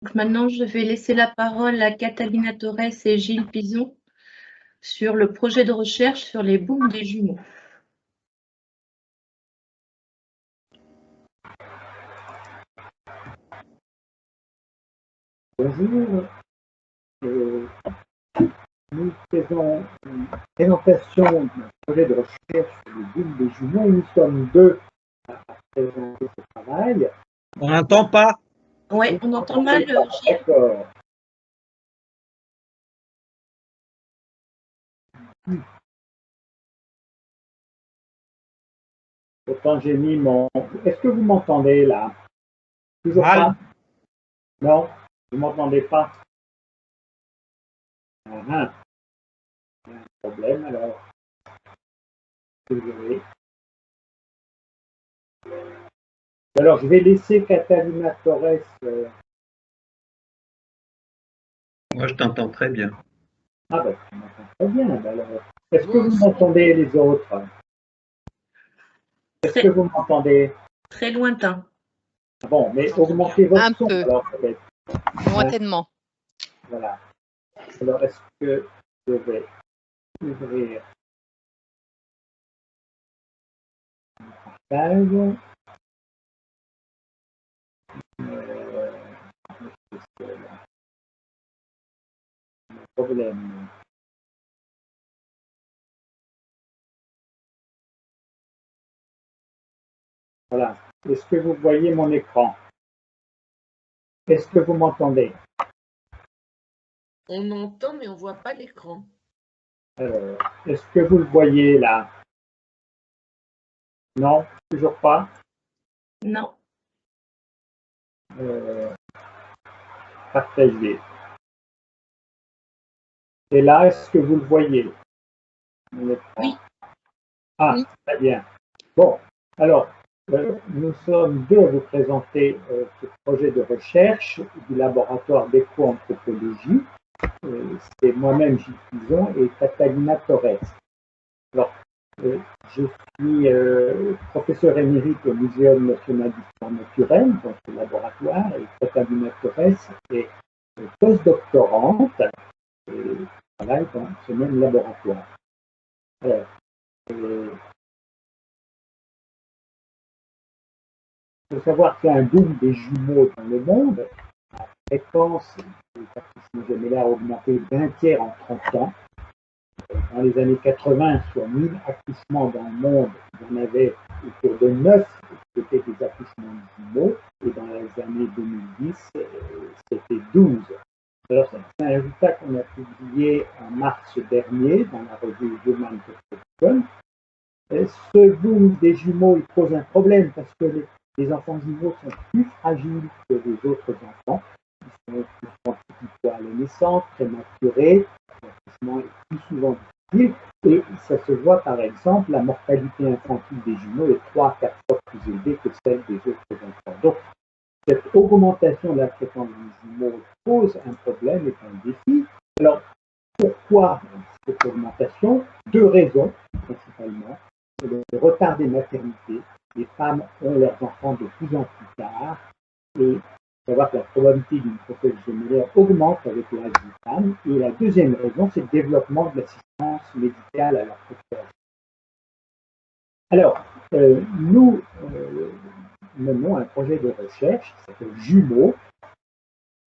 Donc maintenant, je vais laisser la parole à Catalina Torres et Gilles Pison sur le projet de recherche sur les booms des jumeaux. Bonjour, nous faisons une présentation d'un projet de recherche sur les booms des jumeaux. Nous sommes deux à présenter ce travail. On n'entend pas. Oui, on entend mal, Gilles. D'accord. Pourtant, j'ai mis mon... Est-ce que vous m'entendez là? Toujours pas? Non, vous ne m'entendez pas? Ah, il y a un problème alors. Désolé. Alors, je vais laisser Catalina Torres. Moi, je t'entends très bien. Ah ben, tu m'entends très bien. Alors, est-ce que vous m'entendez les autres? Est-ce que vous m'entendez? Très lointain. Bon, mais augmentez votre son. Un peu. Alors, peut-être. Lointainement. Voilà. Alors, est-ce que je vais ouvrir mon partage? C'est le problème. Voilà. Est-ce que vous voyez mon écran? Est-ce que vous m'entendez? On entend, mais on ne voit pas l'écran. Alors, est-ce que vous le voyez là? Non, toujours pas? Non. Partagez. Et là, est-ce que vous le voyez? Oui. Ah, très bien. Bon, alors, nous sommes deux à vous présenter ce projet de recherche du laboratoire d'éco-anthropologie. C'est moi-même, Gilles Pison, et Catalina Torres. Alors, je suis professeur émérite au Muséum national d'histoire naturelle, dans ce laboratoire, et Catalina Torres est postdoctorante et travaille dans ce même laboratoire. Alors, il faut savoir qu'il y a un boom des jumeaux dans le monde. La fréquence des accouchements gémellaires a augmenté d'un tiers en 30 ans. Dans les années 80, sur 1000 accouchements dans le monde, il y en avait autour de 9 qui étaient des accouchements jumeaux. Et dans les années 2010, c'était 12. Alors, c'est un résultat qu'on a publié en mars dernier dans la revue Human Perception. Ce boom des jumeaux, il pose un problème parce que les enfants jumeaux sont plus fragiles que les autres enfants. Ils sont plus sensibles à la naissance, prématurés, l'accouchement est plus souvent difficile. Et ça se voit par exemple, la mortalité infantile des jumeaux est 3 à 4 fois plus élevée que celle des autres enfants. Donc, cette augmentation de la fréquence des jumeaux pose un problème et un défi. Alors, pourquoi cette augmentation? Deux raisons, principalement. Le retard des maternités. Les femmes ont leurs enfants de plus en plus tard. Et savoir que la probabilité d'une grossesse gémellaire augmente avec l'âge des femmes. Et la deuxième raison, c'est le développement de l'assistance médicale à leur procréation. Alors, nous menons un projet de recherche qui s'appelle Jumeaux,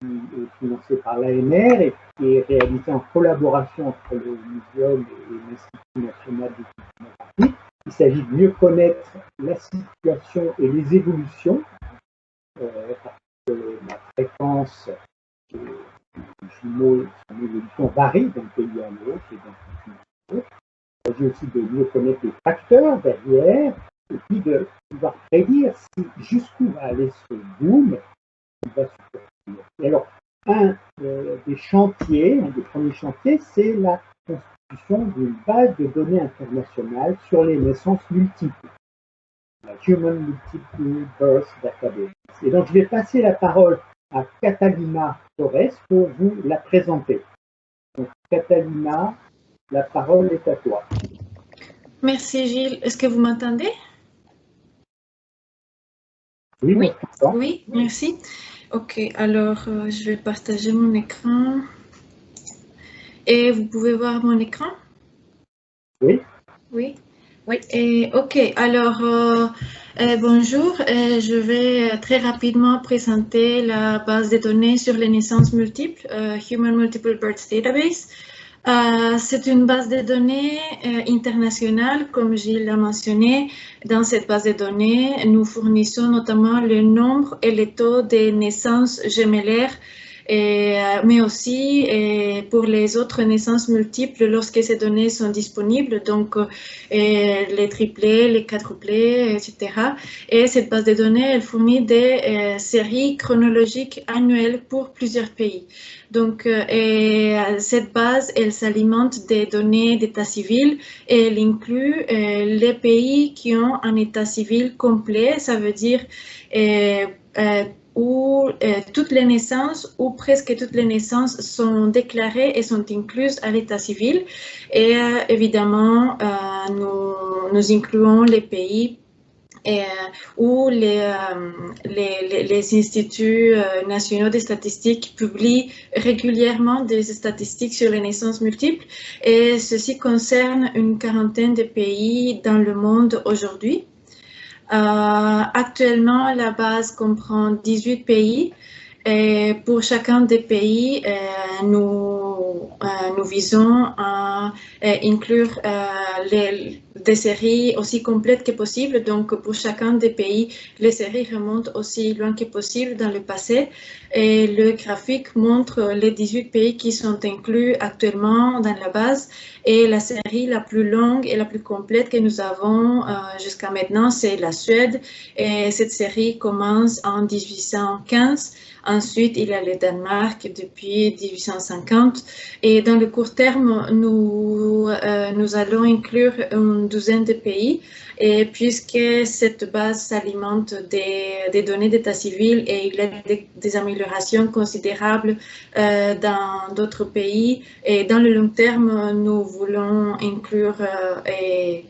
qui est financé par l'ANR et qui est réalisé en collaboration entre le Muséum et l'Institut national d'études démographiques. Il s'agit de mieux connaître la situation et les évolutions, parce que la fréquence des jumeaux, son évolution varie d'un pays à l'autre et d'un continent à l'autre. Il s'agit aussi de mieux connaître les facteurs derrière et puis de pouvoir prédire jusqu'où va aller ce boom qui va se poursuivre. Et alors, un des chantiers, un des premiers chantiers, c'est la constitution d'une base de données internationale sur les naissances multiples, la Human Multiple Birth Database. Et donc, je vais passer la parole à Catalina Torres pour vous la présenter. Donc, Catalina, la parole est à toi. Merci Gilles. Est-ce que vous m'entendez? Oui, Oui, merci. Ok, alors je vais partager mon écran. Et vous pouvez voir mon écran? Oui. Oui. Oui. Et, ok, alors bonjour. Je vais très rapidement présenter la base de données sur les naissances multiples, Human Multiple Births Database. C'est une base de données internationale, comme Gilles l'a mentionné. Dans cette base de données, nous fournissons notamment le nombre et les taux de naissances gemellaires, mais aussi pour les autres naissances multiples lorsque ces données sont disponibles, donc les triplés, les quadruplés, etc. Et cette base de données, elle fournit des séries chronologiques annuelles pour plusieurs pays. Donc, cette base, elle s'alimente des données d'état civil et elle inclut les pays qui ont un état civil complet, ça veut dire où toutes les naissances ou presque toutes les naissances sont déclarées et sont incluses à l'état civil. Et évidemment, nous incluons les pays où les instituts nationaux des statistiques publient régulièrement des statistiques sur les naissances multiples, et ceci concerne une quarantaine de pays dans le monde aujourd'hui. Actuellement, la base comprend 18 pays. Et pour chacun des pays, nous visons à inclure des séries aussi complètes que possible. Donc, pour chacun des pays, les séries remontent aussi loin que possible dans le passé. Et le graphique montre les 18 pays qui sont inclus actuellement dans la base. Et la série la plus longue et la plus complète que nous avons jusqu'à maintenant, c'est la Suède. Et cette série commence en 1815. Ensuite, il y a le Danemark depuis 1850. Et dans le court terme, nous allons inclure une douzaine de pays. Et puisque cette base s'alimente des données d'état civil et il y a des améliorations considérables dans d'autres pays, et dans le long terme, nous voulons inclure et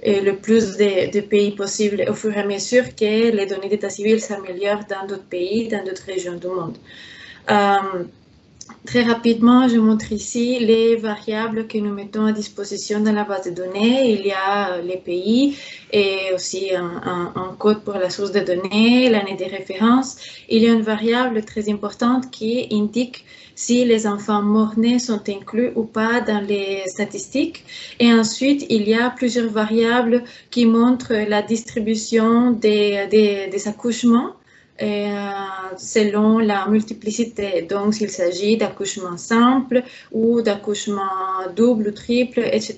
le plus de pays possible au fur et à mesure que les données d'état civil s'améliorent dans d'autres pays, dans d'autres régions du monde. Très rapidement, je montre ici les variables que nous mettons à disposition dans la base de données. Il y a les pays et aussi un code pour la source de données, l'année de référence. Il y a une variable très importante qui indique si les enfants morts-nés sont inclus ou pas dans les statistiques. Et ensuite, il y a plusieurs variables qui montrent la distribution des accouchements selon la multiplicité. Donc, s'il s'agit d'accouchement simple ou d'accouchement double ou triple, etc.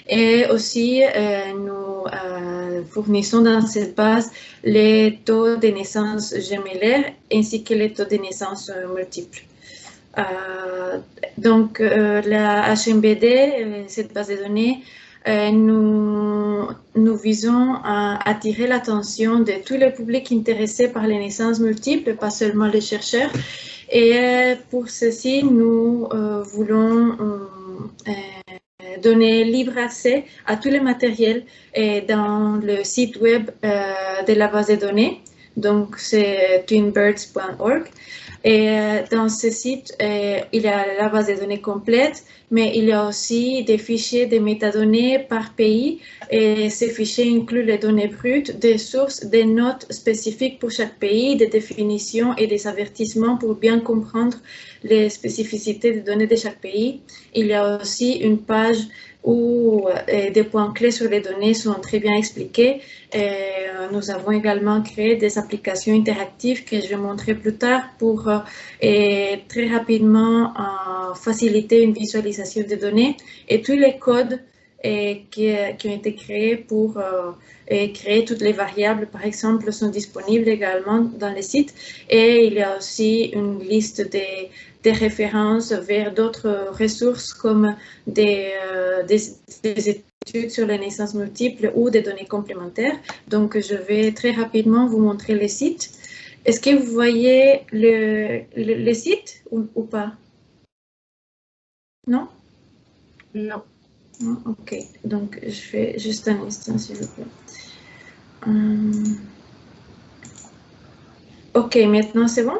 Et aussi, nous fournissons dans cette base les taux de naissance gemellaires ainsi que les taux de naissance multiples. Donc, la HMBD, cette base de données, nous visons à attirer l'attention de tous les publics intéressés par les naissances multiples, pas seulement les chercheurs. Et pour ceci, nous voulons donner libre accès à tous les matériels dans le site web de la base de données. Donc, c'est twinbirds.org. Et dans ce site, il y a la base de données complète, mais il y a aussi des fichiers de métadonnées par pays. Et ces fichiers incluent les données brutes, des sources, des notes spécifiques pour chaque pays, des définitions et des avertissements pour bien comprendre les spécificités des données de chaque pays. Il y a aussi une page où des points clés sur les données sont très bien expliqués. Et nous avons également créé des applications interactives que je vais montrer plus tard pour très rapidement faciliter une visualisation des données. Et tous les codes qui ont été créés pour créer toutes les variables, par exemple, sont disponibles également dans le site. Et il y a aussi une liste des références vers d'autres ressources comme des études sur les naissances multiples ou des données complémentaires. Donc, je vais très rapidement vous montrer les sites. Est-ce que vous voyez le site ou pas? Non? Non. Non? Ok. Donc, je fais juste un instant, s'il vous plaît. OK, maintenant c'est bon?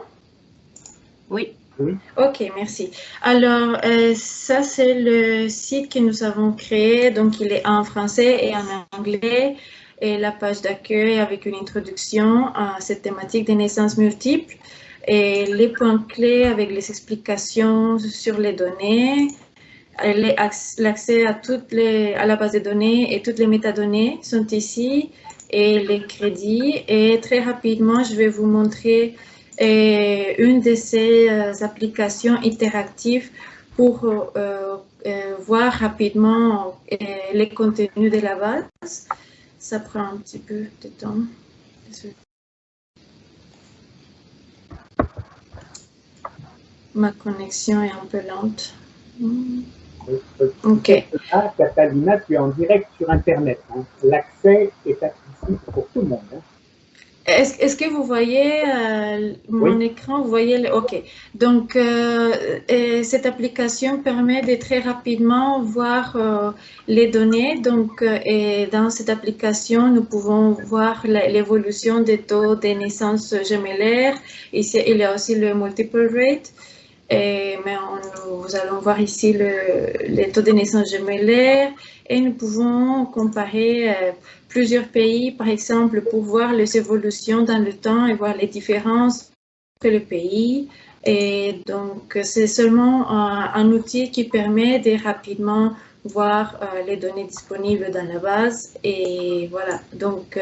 Oui. Oui. OK, merci. Alors, ça, c'est le site que nous avons créé. Donc, il est en français et en anglais. Et la page d'accueil avec une introduction à cette thématique des naissances multiples. Et les points clés avec les explications sur les données. L'accès à la base de données et toutes les métadonnées sont ici. Et les crédits. Et très rapidement, je vais vous montrer une de ces applications interactives pour voir rapidement les contenus de la base. Ça prend un petit peu de temps. Ma connexion est un peu lente. OK. Ah, Catalina, tu es en direct sur Internet. Hein. L'accès est accessible pour tout le monde. Hein. Est-ce que vous voyez mon écran? Vous voyez OK. Donc, cette application permet de très rapidement voir les données. Donc, et dans cette application, nous pouvons voir l'évolution des taux de naissance gemellaires. Ici, il y a aussi le multiple rate. Mais nous allons voir ici les taux de naissance gemellaires et nous pouvons comparer plusieurs pays, par exemple, pour voir les évolutions dans le temps et voir les différences entre les pays. Et donc, c'est seulement un outil qui permet de rapidement voir les données disponibles dans la base. Et voilà, donc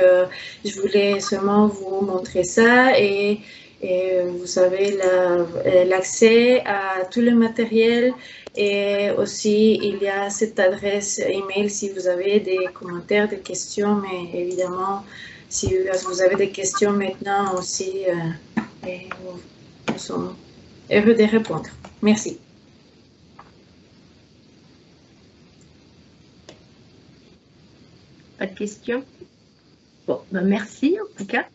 je voulais seulement vous montrer ça et vous avez l'accès à tout le matériel et aussi il y a cette adresse email si vous avez des commentaires, des questions, mais évidemment si vous avez des questions maintenant aussi, nous sommes heureux de répondre. Merci. Pas de questions? Bon, ben merci en tout cas.